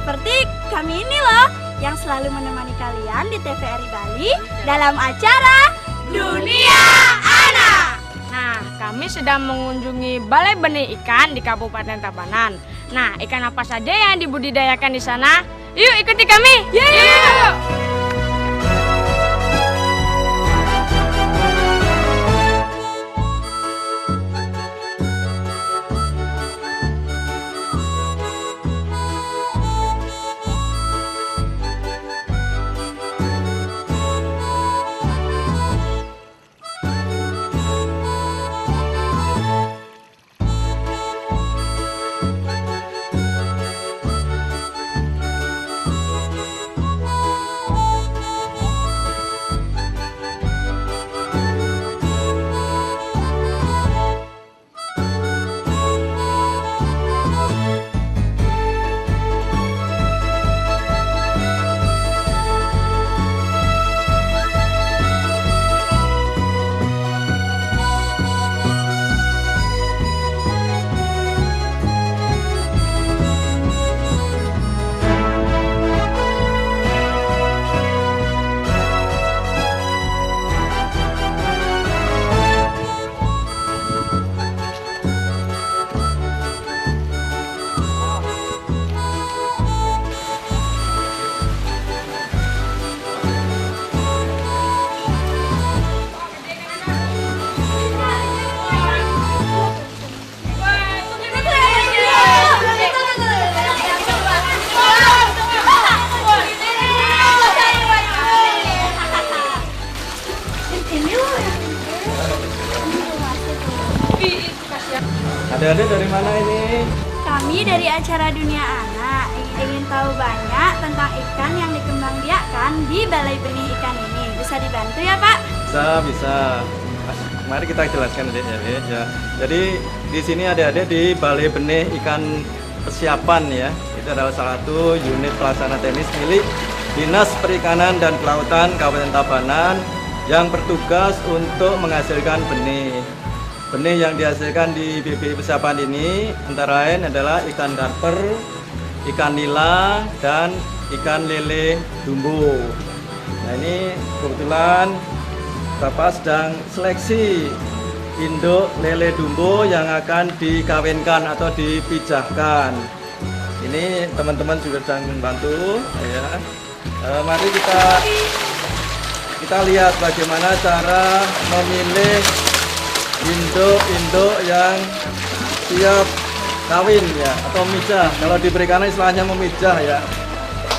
Seperti kami ini loh, yang selalu menemani kalian di TVRI Bali dalam acara Dunia Anak. Nah, kami sedang mengunjungi Balai Benih Ikan di Kabupaten Tabanan. Nah, ikan apa saja yang dibudidayakan di sana? Yuk ikuti kami. Yuk. Adik-adik dari mana ini? Kami dari acara Dunia Anak ingin tahu banyak tentang ikan yang dikembangbiakkan di Balai Benih Ikan ini. Bisa dibantu ya Pak? Bisa. Mari kita jelaskan adik-adik ya. Jadi di sini adik-adik di Balai Benih Ikan Persiapan ya. Itu adalah salah satu unit pelaksana teknis milik Dinas Perikanan dan Kelautan Kabupaten Tabanan yang bertugas untuk menghasilkan benih. Benih yang dihasilkan di BBI Persiapan ini antara lain adalah ikan karper, ikan nila, dan ikan lele dumbo. Nah ini kebetulan Bapak sedang seleksi induk lele dumbo yang akan dikawinkan atau dipijahkan. Ini teman-teman juga sedang membantu ya. Mari kita lihat bagaimana cara memilih induk yang siap kawin ya atau memijah. Kalau di perikanan istilahnya memijah ya.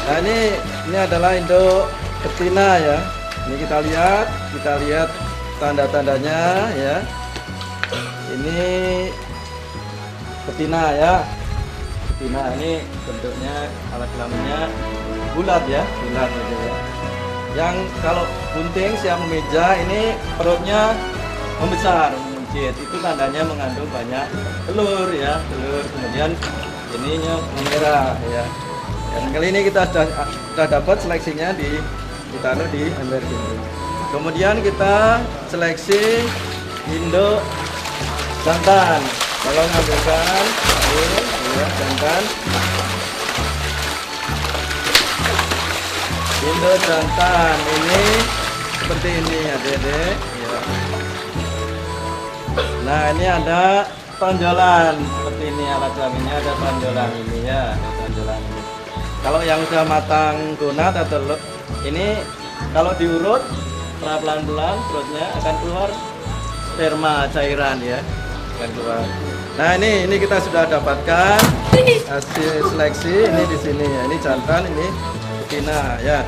Nah ini adalah induk betina ya. Ini kita lihat tanda-tandanya ya. Ini betina ya. Betina ini bentuknya alat kelaminnya bulat ya, bulat gitu ya. Yang kalau bunting siap memijah ini perutnya membesar. Itu tandanya mengandung banyak telur ya, kemudian ininya merah ya. Dan kali ini kita sudah dapat seleksinya ditaruh di ember ini. Kemudian kita seleksi induk jantan. Tolong ambilkan ya, jantan. Induk jantan ini seperti ini adik-adik ya. Nah ini ada tonjolan seperti ini, alat kelaminnya ada tonjolan ini ya, ada tonjolan ini. Kalau yang sudah matang gonat atau telur ini kalau diurut pelan-pelan perutnya akan keluar sperma cairan ya, akan keluar. Nah ini kita sudah dapatkan hasil seleksi ini di sini ya, ini jantan, ini betina ya.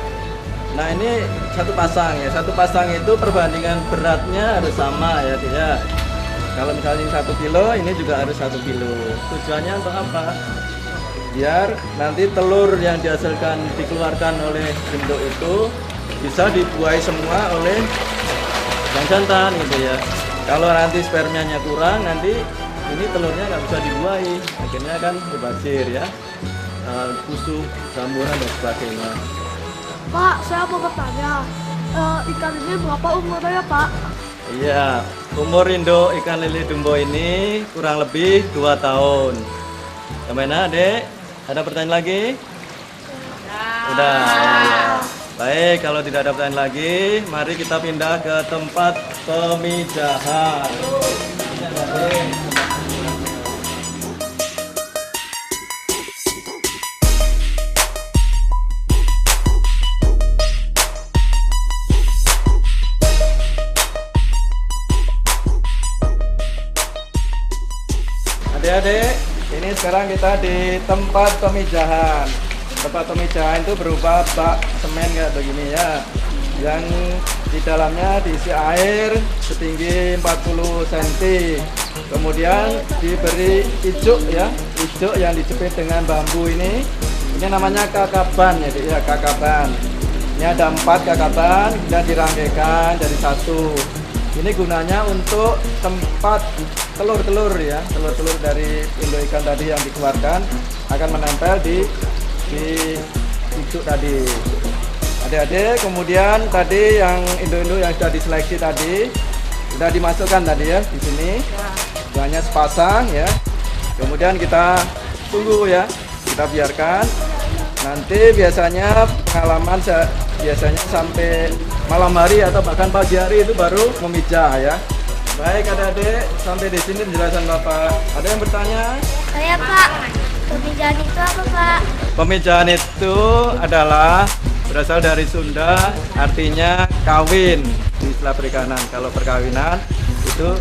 Nah ini satu pasang ya, satu pasang itu perbandingan beratnya harus sama ya dia. Kalau misalnya 1 kilo, ini juga harus 1 kilo. Tujuannya untuk apa? Biar nanti telur yang dihasilkan dikeluarkan oleh induk itu bisa dibuahi semua oleh yang jantan gitu ya. Kalau nanti spermanya kurang, nanti ini telurnya nggak bisa dibuahi, akhirnya kan mubazir ya, busuk, jamburan dan sebagainya. Pak, saya mau bertanya, ikan ini berapa umurnya Pak? Iya, umur induk ikan lele dumbo ini kurang lebih 2 tahun. Gimana, Dek? Ada pertanyaan lagi? Udah. Ya. Baik, kalau tidak ada pertanyaan lagi, mari kita pindah ke tempat pemijahan. Ini ada Adik-adik, ini sekarang kita di tempat pemijahan. Tempat pemijahan itu berupa bak semen kayak begini ya, yang di dalamnya diisi air setinggi 40 cm. Kemudian diberi ijuk ya, ijuk yang dijepit dengan bambu ini. Ini namanya kakaban ya, kakaban. Ini ada 4 kakaban dan dirangkaikan jadi satu. Ini gunanya untuk tempat telur-telur ya, telur-telur dari induk ikan tadi yang dikeluarkan akan menempel di ijuk tadi. Adik-adik, kemudian tadi yang induk-induk yang sudah diseleksi tadi sudah dimasukkan tadi ya di sini. Hanya sepasang ya. Kemudian kita tunggu ya, kita biarkan. Nanti biasanya pengalaman biasanya sampai malam hari atau bahkan pagi hari itu baru memijah ya. Baik adik-adik, sampai di sini penjelasan Bapak. Ada yang bertanya? Saya Pak, pemijahan itu apa Pak? Pemijahan itu adalah berasal dari Sunda, artinya kawin di istilah perikanan. Kalau perkawinan itu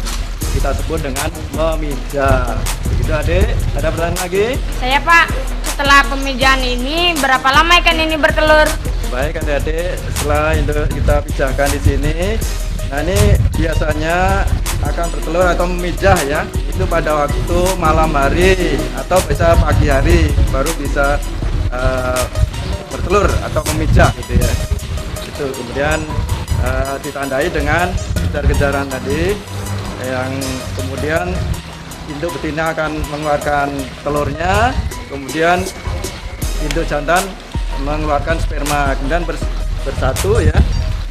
kita sebut dengan memijah. Begitu adik, ada pertanyaan lagi? Saya Pak, setelah pemijahan ini berapa lama ikan ini bertelur? Baik adik-adik, setelah kita pijahkan di sini, nah ini biasanya akan bertelur atau memijah ya, itu pada waktu malam hari atau bisa pagi hari baru bisa bertelur atau memijah gitu ya. Itu kemudian ditandai dengan kejar-kejaran tadi, yang kemudian induk betina akan mengeluarkan telurnya, kemudian induk jantan mengeluarkan sperma, kemudian bersatu ya,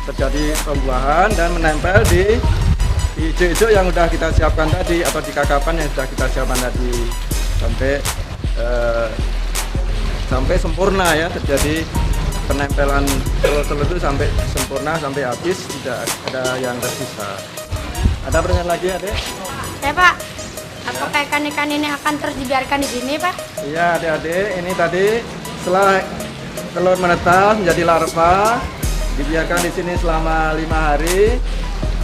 terjadi pembuahan dan menempel di ijuk-ijuk yang sudah kita siapkan tadi atau di kakapan yang sudah kita siapkan tadi sampai sempurna ya, terjadi penempelan telur-telur itu sampai sempurna, sampai habis, tidak ada yang tersisa. Ada pertanyaan lagi adik? Saya Pak, apakah ikan-ikan ini akan terus dibiarkan di sini Pak? Iya adik-adik, ini tadi setelah telur menetas menjadi larva, dibiarkan di sini selama 5 hari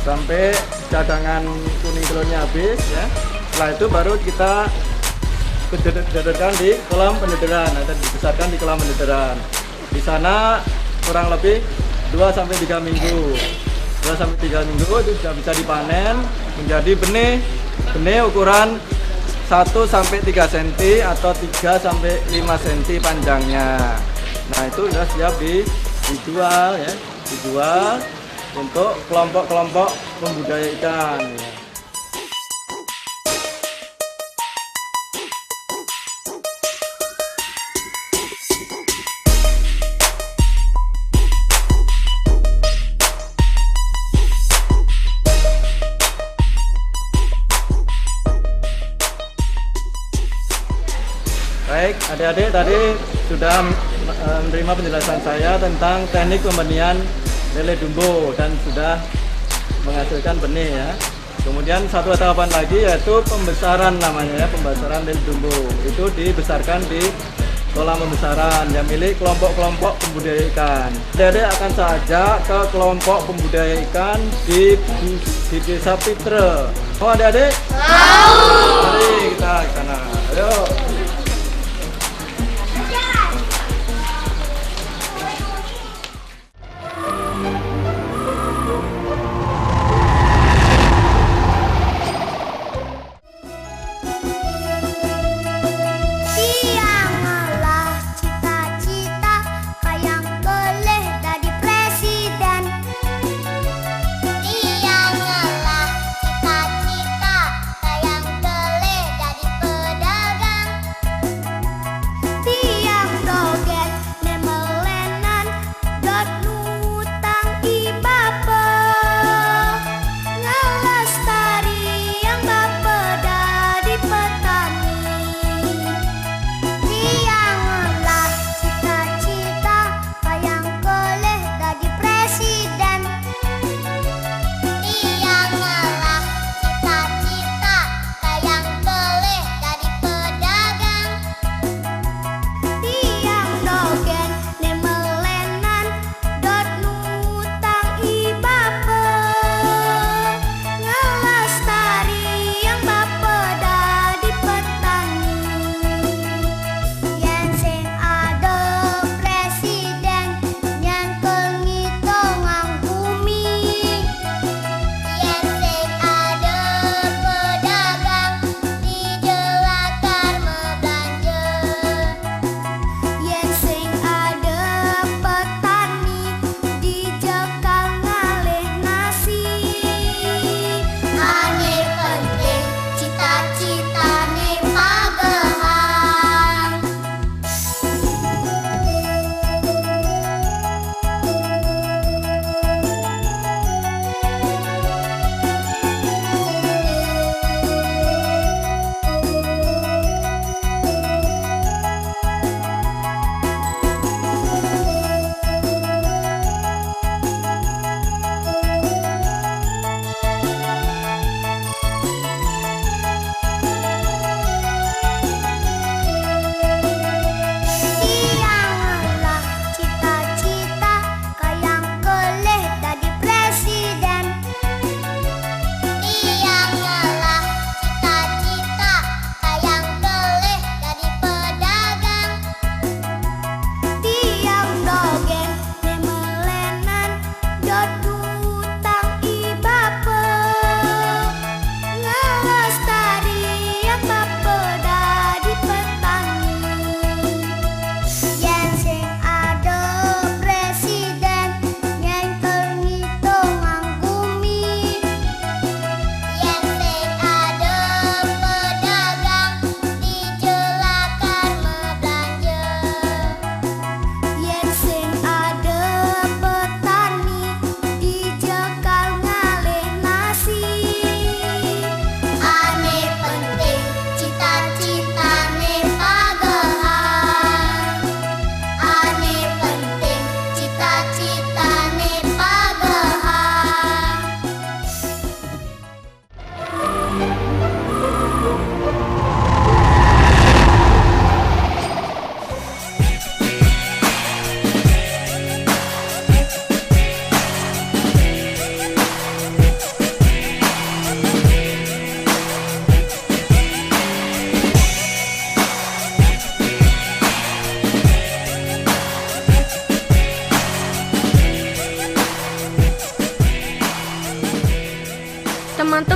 sampai cadangan kuning telurnya habis ya. Setelah itu baru kita dedetkan di kolam pendederan atau dibesarkan di kolam pendederan. Di sana kurang lebih 2 sampai 3 minggu. 2 sampai 3 minggu itu sudah bisa dipanen menjadi benih ukuran 1 sampai 3 cm atau 3 sampai 5 cm panjangnya. Nah, itu sudah siap dijual ya, dijual untuk kelompok-kelompok pembudidaya ikan. Baik, adik-adik tadi sudah menerima penjelasan saya tentang teknik pembenihan lele dumbo dan sudah menghasilkan benih ya. Kemudian satu tahapan lagi yaitu pembesaran namanya ya, pembesaran lele dumbo. Itu dibesarkan di kolam pembesaran yang milik kelompok-kelompok pembudidaya ikan. Adik-adik akan saja ke kelompok pembudidaya ikan di Desa Pitre. Oh adik-adik? Mari kita ke sana. Ayo.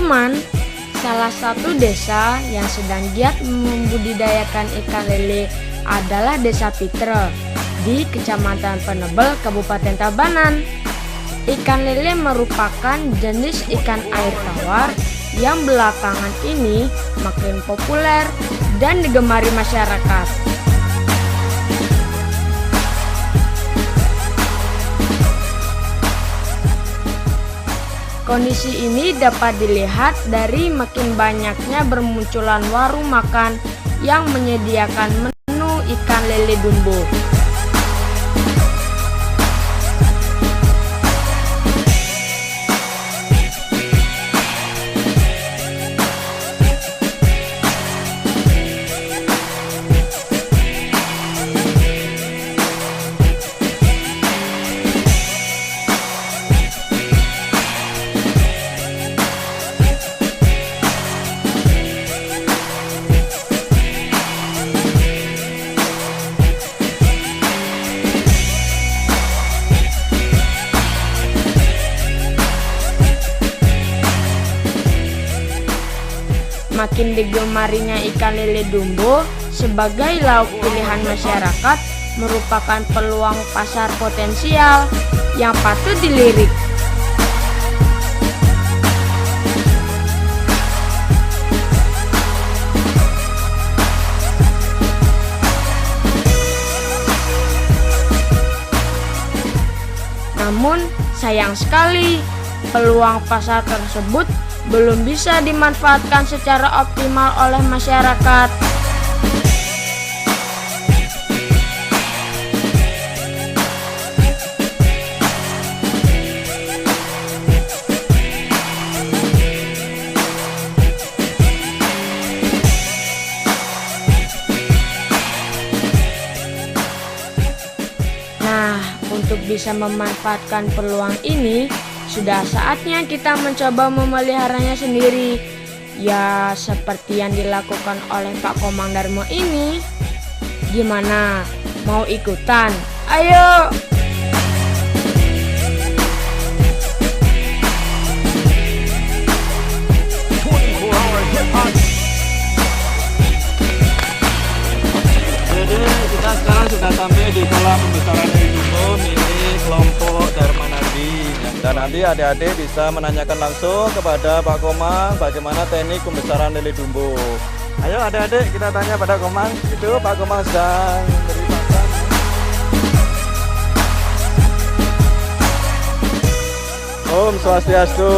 teman-teman, salah satu desa yang sedang giat membudidayakan ikan lele adalah Desa Pitre di Kecamatan Penebel, Kabupaten Tabanan. Ikan lele merupakan jenis ikan air tawar yang belakangan ini makin populer dan digemari masyarakat. Kondisi ini dapat dilihat dari makin banyaknya bermunculan warung makan yang menyediakan menu ikan lele dumbo. Makin digemarinya ikan lele dumbo sebagai lauk pilihan masyarakat merupakan peluang pasar potensial yang patut dilirik. Namun sayang sekali peluang pasar tersebut belum bisa dimanfaatkan secara optimal oleh masyarakat. Nah, untuk bisa memanfaatkan peluang ini, sudah saatnya kita mencoba memeliharanya sendiri. Ya, seperti yang dilakukan oleh Pak Komang Darmo ini. Gimana? Mau ikutan? Ayo! Jadi kita sekarang sudah sampai di kolam pembesaran lele dumbo milik kelompok Darmanadi. Dan nanti adik-adik bisa menanyakan langsung kepada Pak Komang bagaimana teknik pembesaran lele dumbo. Ayo adik-adik kita tanya pada Komang. Itu Pak Komang sedang beri makan. Om Swastiastu.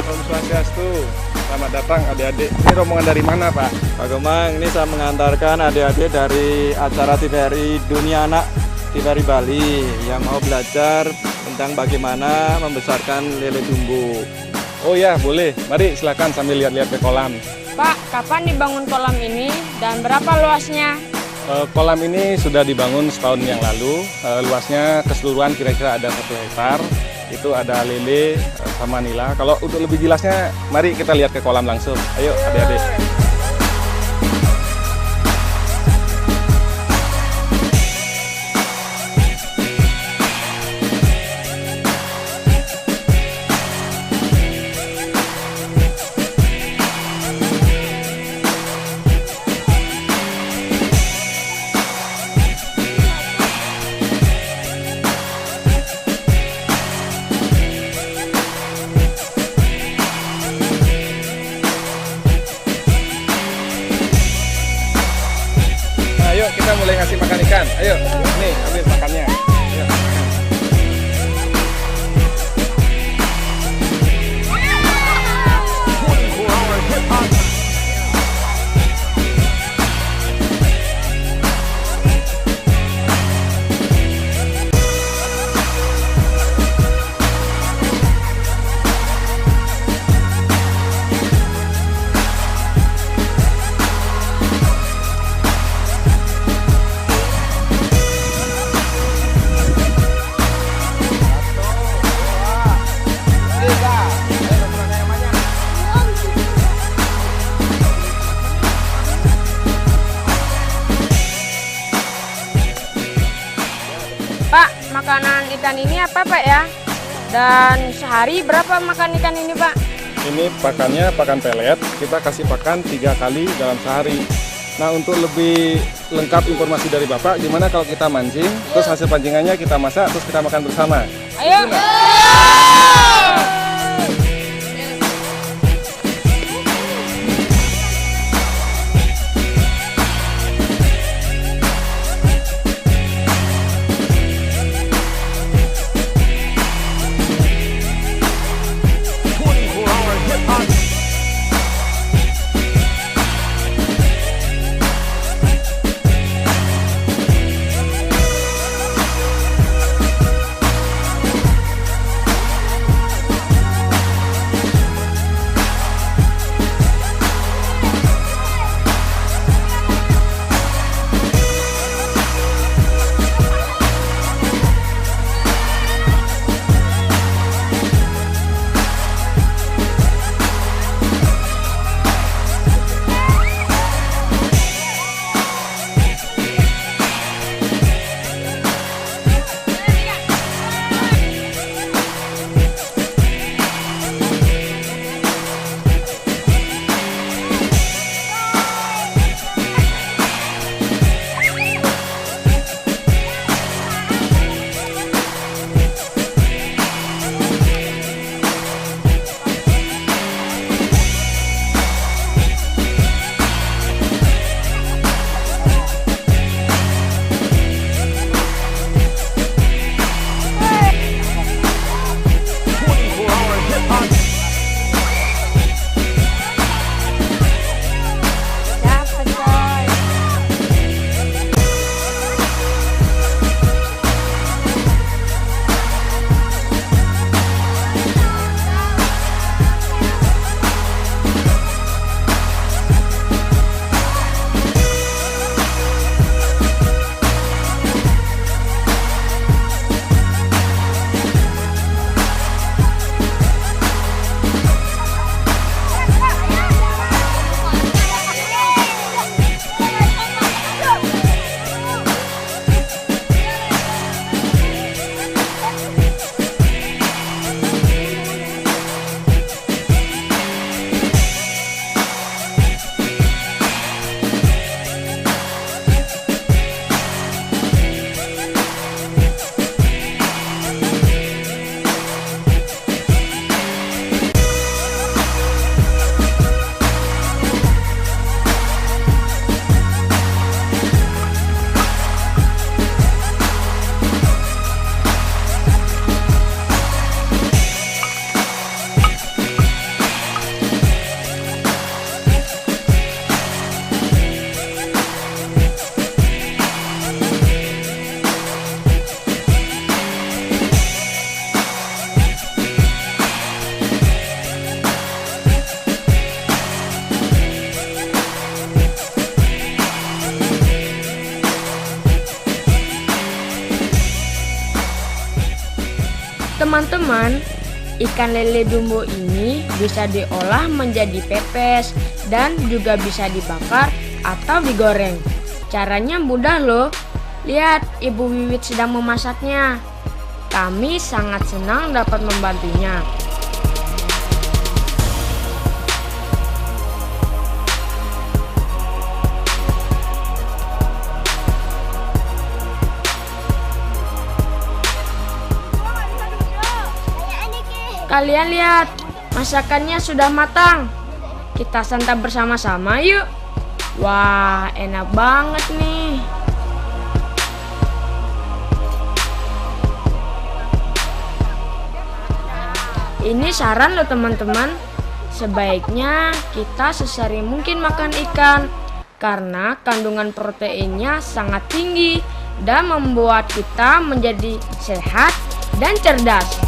Om Swastiastu. Selamat datang adik-adik. Ini rombongan dari mana, Pak? Pak Komang, ini saya mengantarkan adik-adik dari acara TVRI Dunia Anak TVRI Bali yang mau belajar tentang bagaimana membesarkan lele dumbo. Oh ya, boleh. Mari silakan sambil lihat-lihat ke kolam. Pak, kapan dibangun kolam ini dan berapa luasnya? Kolam ini sudah dibangun setahun yang lalu. Luasnya keseluruhan kira-kira ada 1 hektar. Itu ada lele sama nila. Kalau untuk lebih jelasnya, mari kita lihat ke kolam langsung. Ayo adik-adik. Ayo kita mulai ngasih makan ikan. Ayo, nih ambil makannya. Ayo, makan. Pak, makanan ikan ini apa Pak ya? Dan sehari berapa makan ikan ini Pak? Ini pakannya pakan pelet, kita kasih pakan 3 kali dalam sehari. Nah, untuk lebih lengkap informasi dari Bapak, gimana kalau kita mancing, terus hasil pancingannya kita masak, terus kita makan bersama? Ayo. Teman-teman, ikan lele dumbo ini bisa diolah menjadi pepes dan juga bisa dibakar atau digoreng. Caranya mudah loh. Lihat, Ibu Wiwit sedang memasaknya. Kami sangat senang dapat membantunya. Kalian lihat, masakannya sudah matang. Kita santap bersama-sama yuk. Wah, enak banget nih. Ini saran loh teman-teman. Sebaiknya kita sesering mungkin makan ikan karena kandungan proteinnya sangat tinggi dan membuat kita menjadi sehat dan cerdas.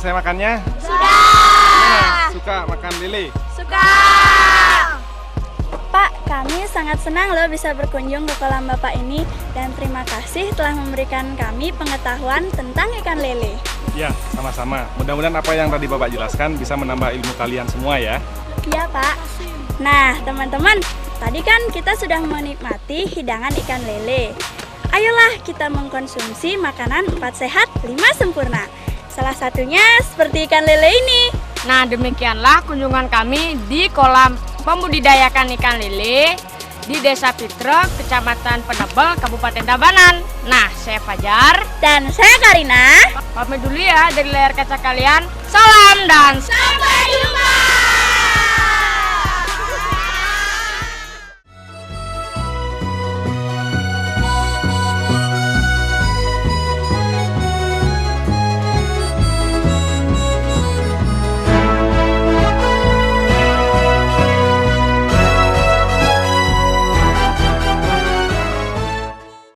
selesai makannya? Sudah. Suka makan lele? Suka. Pak, kami sangat senang loh bisa berkunjung ke kolam Bapak ini dan terima kasih telah memberikan kami pengetahuan tentang ikan lele. Ya, sama-sama. Mudah-mudahan apa yang tadi Bapak jelaskan bisa menambah ilmu kalian semua ya. Iya, Pak. Nah, teman-teman, tadi kan kita sudah menikmati hidangan ikan lele. Ayolah kita mengkonsumsi makanan 4 sehat, 5 sempurna. Salah satunya seperti ikan lele ini. Nah, demikianlah kunjungan kami di kolam pembudidayakan ikan lele di Desa Pitra, Kecamatan Penebel, Kabupaten Tabanan. Nah, saya Fajar. Dan saya Karina. Pamit dulu ya dari layar kaca kalian. Salam dan